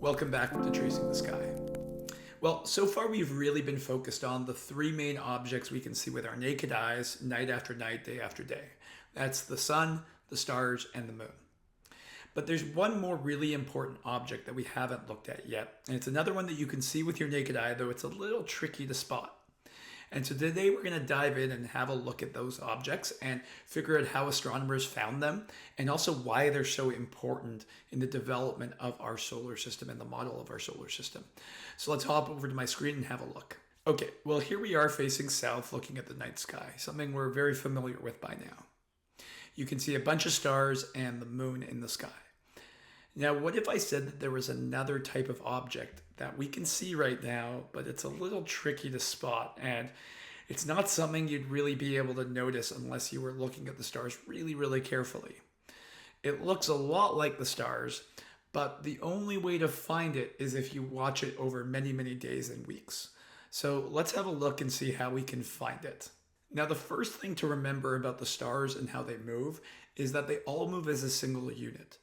Welcome back to Tracing the Sky. Well, so far we've really been focused on the three main objects we can see with our naked eyes, night after night, day after day. That's the sun, the stars, and the moon. But there's one more really important object that we haven't looked at yet, and it's another one that you can see with your naked eye, though it's a little tricky to spot. And so today we're going to dive in and have a look at those objects and figure out how astronomers found them and also why they're so important in the development of our solar system and the model of our solar system. So let's hop over to my screen and have a look. Okay, well here we are facing south looking at the night sky, something we're very familiar with by now. You can see a bunch of stars and the moon in the sky. Now, what if I said that there was another type of object that we can see right now, but it's a little tricky to spot, and it's not something you'd really be able to notice unless you were looking at the stars really, really carefully. It looks a lot like the stars, but the only way to find it is if you watch it over many, many days and weeks. So let's have a look and see how we can find it. Now, the first thing to remember about the stars and how they move is that they all move as a single unit.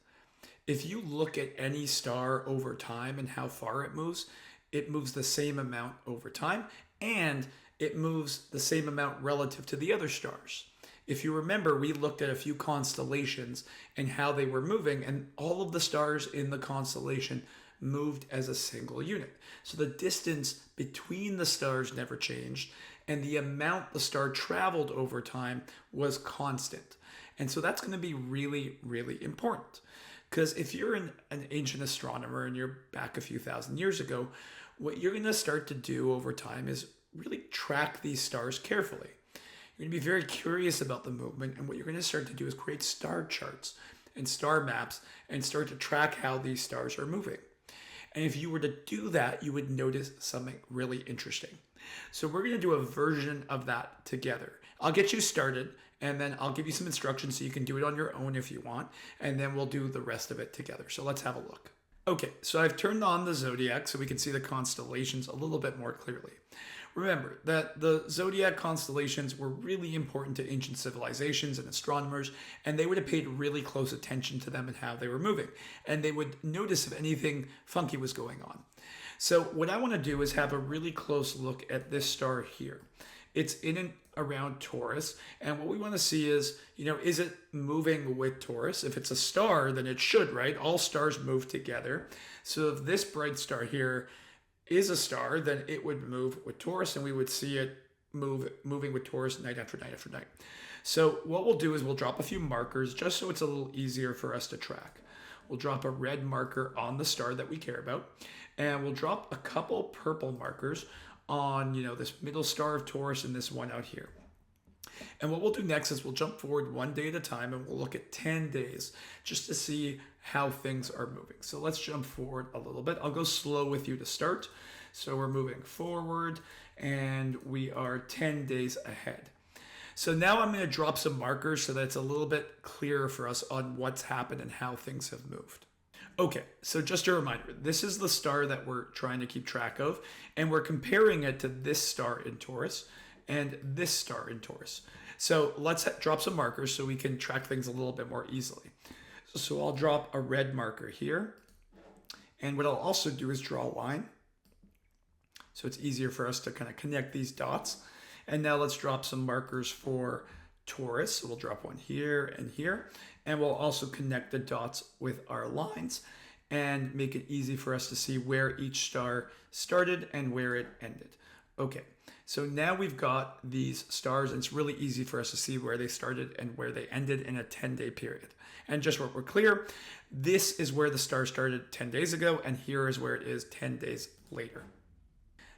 If you look at any star over time and how far it moves the same amount over time, and it moves the same amount relative to the other stars. If you remember, we looked at a few constellations and how they were moving, and all of the stars in the constellation moved as a single unit. So the distance between the stars never changed, and the amount the star traveled over time was constant. And so that's going to be really, really important. Because if you're an ancient astronomer and you're back a few thousand years ago, what you're going to start to do over time is really track these stars carefully. You're going to be very curious about the movement, and what you're going to start to do is create star charts and star maps and start to track how these stars are moving. And if you were to do that, you would notice something really interesting. So we're going to do a version of that together. I'll get you started, and then I'll give you some instructions so you can do it on your own if you want, and then we'll do the rest of it together. So let's have a look. Okay, so I've turned on the zodiac so we can see the constellations a little bit more clearly. Remember that the zodiac constellations were really important to ancient civilizations and astronomers, and they would have paid really close attention to them and how they were moving, and they would notice if anything funky was going on. So what I want to do is have a really close look at this star here. It's in and around Taurus, and what we want to see is, is it moving with Taurus? If it's a star, then it should, right? All stars move together. So if this bright star here is a star, then it would move with Taurus, and we would see it moving with Taurus night after night after night. So what we'll do is we'll drop a few markers just so it's a little easier for us to track. We'll drop a red marker on the star that we care about, and we'll drop a couple purple markers on, this middle star of Taurus and this one out here. And what we'll do next is we'll jump forward one day at a time, and we'll look at 10 days just to see how things are moving. So let's jump forward a little bit. I'll go slow with you to start. So we're moving forward, and we are 10 days ahead. So now I'm going to drop some markers so that it's a little bit clearer for us on what's happened and how things have moved. Okay, so just a reminder, this is the star that we're trying to keep track of, and we're comparing it to this star in Taurus and this star in Taurus. So let's drop some markers so we can track things a little bit more easily. So I'll drop a red marker here, and what I'll also do is draw a line, so it's easier for us to kind of connect these dots. And now let's drop some markers for Taurus. So we'll drop one here and here, and we'll also connect the dots with our lines and make it easy for us to see where each star started and where it ended. Okay, so now we've got these stars, and it's really easy for us to see where they started and where they ended in a 10-day period. And just so we're clear, this is where the star started 10 days ago, and here is where it is 10 days later.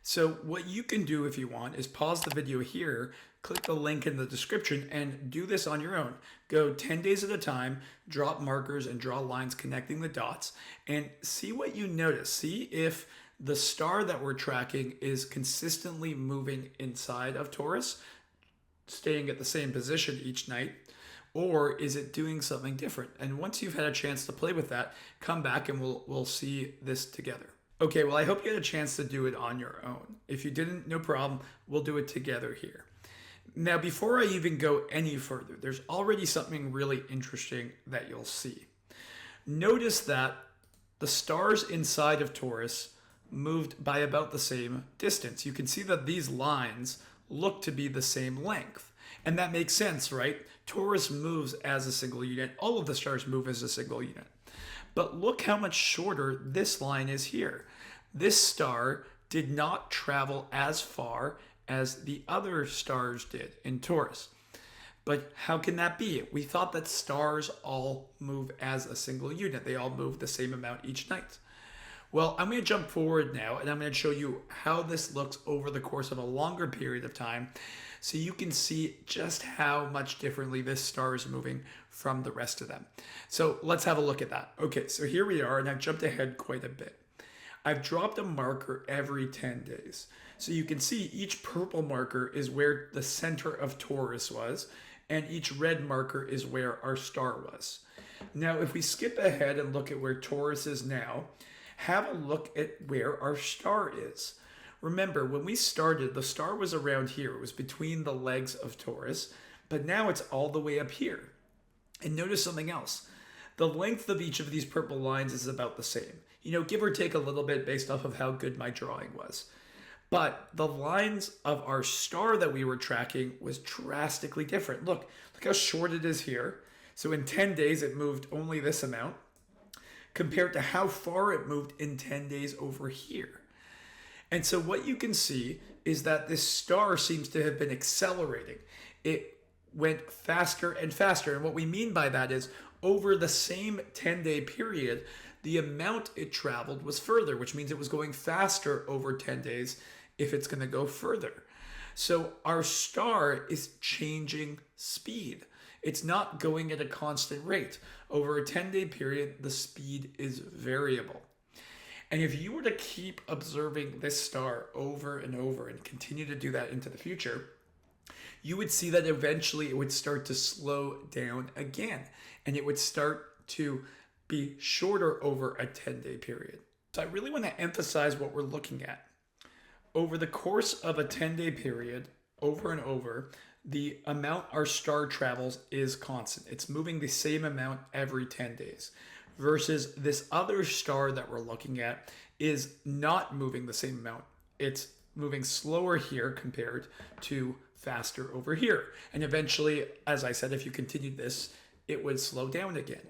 So what you can do if you want is pause the video here, click the link in the description, and do this on your own. Go 10 days at a time, drop markers and draw lines connecting the dots, and see what you notice. See if the star that we're tracking is consistently moving inside of Taurus, staying at the same position each night, or is it doing something different? And once you've had a chance to play with that, come back and we'll see this together. Okay, well, I hope you had a chance to do it on your own. If you didn't, no problem. We'll do it together here. Now, before I even go any further, there's already something really interesting that you'll see. Notice that the stars inside of Taurus moved by about the same distance. You can see that these lines look to be the same length. And that makes sense, right? Taurus moves as a single unit. All of the stars move as a single unit. But look how much shorter this line is here. This star did not travel as far as the other stars did in Taurus. But how can that be? We thought that stars all move as a single unit. They all move the same amount each night. Well, I'm going to jump forward now, and I'm going to show you how this looks over the course of a longer period of time, so you can see just how much differently this star is moving from the rest of them. So let's have a look at that. Okay, so here we are, and I've jumped ahead quite a bit. I've dropped a marker every 10 days. So you can see each purple marker is where the center of Taurus was, and each red marker is where our star was. Now, if we skip ahead and look at where Taurus is now, have a look at where our star is. Remember, when we started, the star was around here. It was between the legs of Taurus, but now it's all the way up here. And notice something else. The length of each of these purple lines is about the same. Give or take a little bit based off of how good my drawing was. But the lines of our star that we were tracking was drastically different. Look how short it is here. So in 10 days, it moved only this amount, compared to how far it moved in 10 days over here. And so what you can see is that this star seems to have been accelerating. It went faster and faster. And what we mean by that is over the same 10-day period, the amount it traveled was further, which means it was going faster over 10 days if it's going to go further. So our star is changing speed. It's not going at a constant rate. Over a 10-day period, the speed is variable. And if you were to keep observing this star over and over and continue to do that into the future, you would see that eventually it would start to slow down again, and it would start to be shorter over a 10-day period. So I really want to emphasize what we're looking at. Over the course of a 10-day period, over and over, the amount our star travels is constant. It's moving the same amount every 10 days. Versus this other star that we're looking at is not moving the same amount. It's moving slower here compared to faster over here. And eventually, as I said, if you continued this, it would slow down again.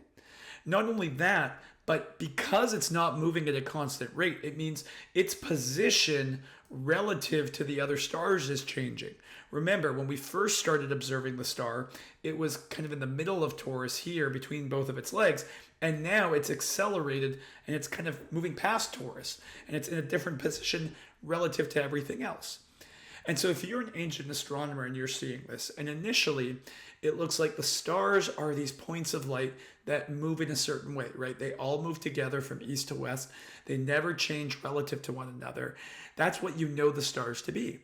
Not only that, but because it's not moving at a constant rate, it means its position relative to the other stars is changing. Remember, when we first started observing the star, it was kind of in the middle of Taurus here between both of its legs, and now it's accelerated and it's kind of moving past Taurus, and it's in a different position relative to everything else. And so if you're an ancient astronomer and you're seeing this, and initially it looks like the stars are these points of light that move in a certain way, right? They all move together from east to west. They never change relative to one another. That's what you know the stars to be.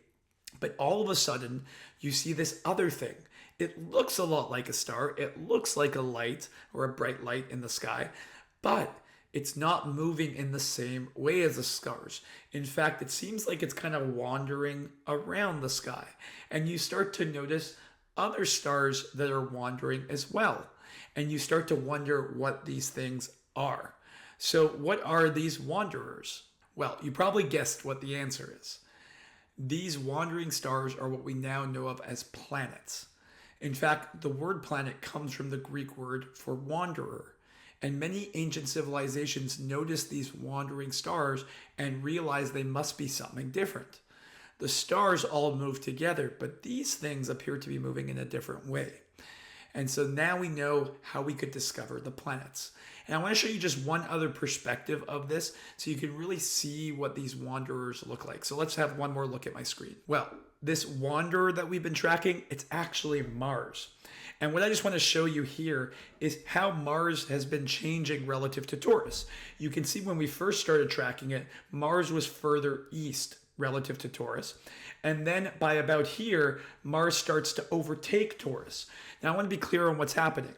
But all of a sudden, you see this other thing. It looks a lot like a star. It looks like a light or a bright light in the sky, but it's not moving in the same way as the stars. In fact, it seems like it's kind of wandering around the sky. And you start to notice other stars that are wandering as well. And you start to wonder what these things are. So what are these wanderers? Well, you probably guessed what the answer is. These wandering stars are what we now know of as planets. In fact, the word planet comes from the Greek word for wanderer. And many ancient civilizations noticed these wandering stars and realized they must be something different. The stars all move together, but these things appear to be moving in a different way. And so now we know how we could discover the planets. And I want to show you just one other perspective of this so you can really see what these wanderers look like. So let's have one more look at my screen. Well, this wanderer that we've been tracking, it's actually Mars. And what I just want to show you here is how Mars has been changing relative to Taurus. You can see when we first started tracking it, Mars was further east relative to Taurus. And then by about here, Mars starts to overtake Taurus. Now I want to be clear on what's happening.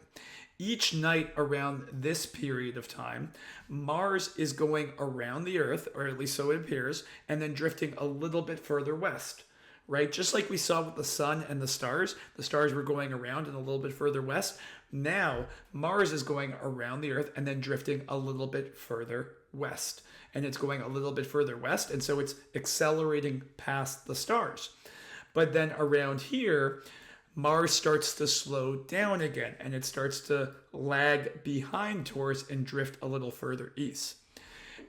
Each night around this period of time, Mars is going around the Earth, or at least so it appears, and then drifting a little bit further west. Right? Just like we saw with the sun and the stars were going around and a little bit further west. Now, Mars is going around the Earth and then drifting a little bit further west. And it's going a little bit further west, and so it's accelerating past the stars. But then around here, Mars starts to slow down again, and it starts to lag behind Taurus and drift a little further east.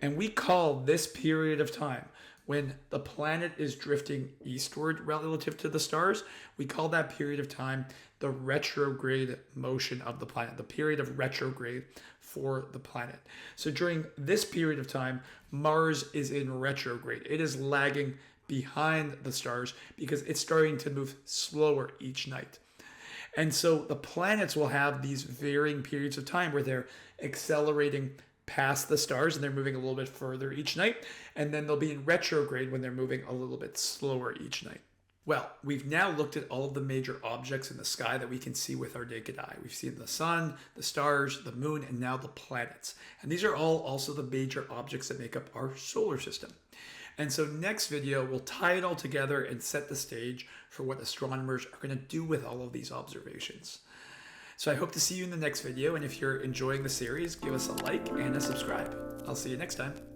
And we call this period of time, when the planet is drifting eastward relative to the stars, we call that period of time the retrograde motion of the planet, the period of retrograde for the planet. So during this period of time, Mars is in retrograde. It is lagging behind the stars because it's starting to move slower each night. And so the planets will have these varying periods of time where they're accelerating past the stars and they're moving a little bit further each night, and then they'll be in retrograde when they're moving a little bit slower each night. Well, we've now looked at all of the major objects in the sky that we can see with our naked eye. We've seen the sun, the stars, the moon, and now the planets. And these are all also the major objects that make up our solar system. And so next video, we'll tie it all together and set the stage for what astronomers are going to do with all of these observations. So I hope to see you in the next video, and if you're enjoying the series, give us a like and a subscribe. I'll see you next time.